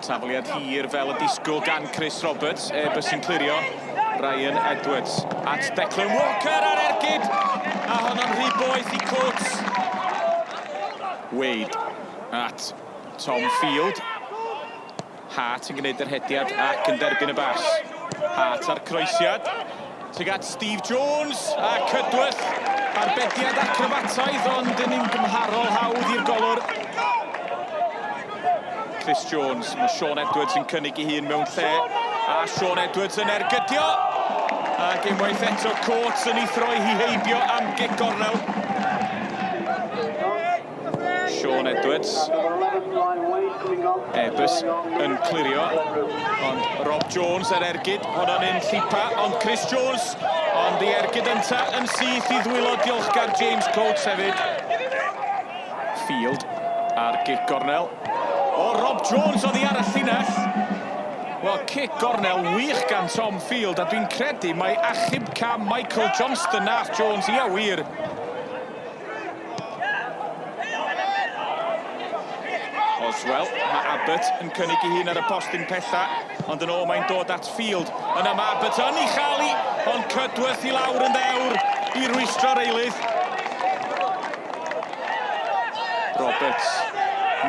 Tafliad hir fel y disgwyl gan Chris Roberts. Airbus sy'n clirio. Ryan Edwards at Declan Walker ar ergyd. A honno'n rhy boeth I Coates. Wade at Tom Field. Hart yn gwneud yr hediad ac yn derbyn y bas. Hart ar croesiad. Tuag at Steve Jones a Cydworth. Arbediad acrobataidd ond yn un gymharol hawdd i'r golwr. Chris Jones, mae Sean Edwards yn cynnig I hun mewn lle. A Sean Edwards yn ergydio. Ac unwaith eto Coates yn ei throi Hi heibio am gig gornel. Sean Edwards. Airbus yn clirio. Ond Rob Jones ar ergyd. Honno'n un llipa. Ond Chris Jones. Ond I ergyd ynta yn syth I ddwylo diolchgar James Coates hefyd. Field ar gig gornel. O, Rob Jones oedd I ar y llinell. Wel, cic gornel wych gan Tom Field, a dwi'n credu mai achub cam Michael Johnston nath Jones I a wir. Oswell, mae Abbott yn cynnig I hun ar y postyn pella, ond yn ôl mae'n dod at Field. Yna mae Abbott yn ei chalu, ond Cydworth I lawr yn ddewr I rwystro'r eilydd. Roberts.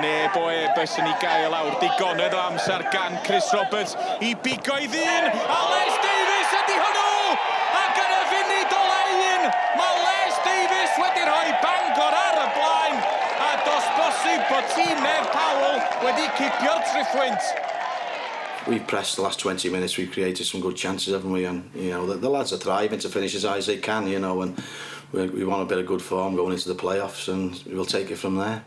Neb o Airbus yn ei gael lawr. Digonedd o amser gan Chris Roberts I bigo I ddyn. A Les Davies ydi hwnnw! Ac yn y funud o leun, mae Les Davies wedi rhoi Bangor ar y blaen. A dos bosib bod tîm Ned Powell wedi cipio'r triffwynt. We've pressed the last 20 minutes. We've created some good chances, haven't we? And you know the lads are thriving to finish as high as they can. You know, and we want a bit of good form going into the playoffs, and we'll take it from there.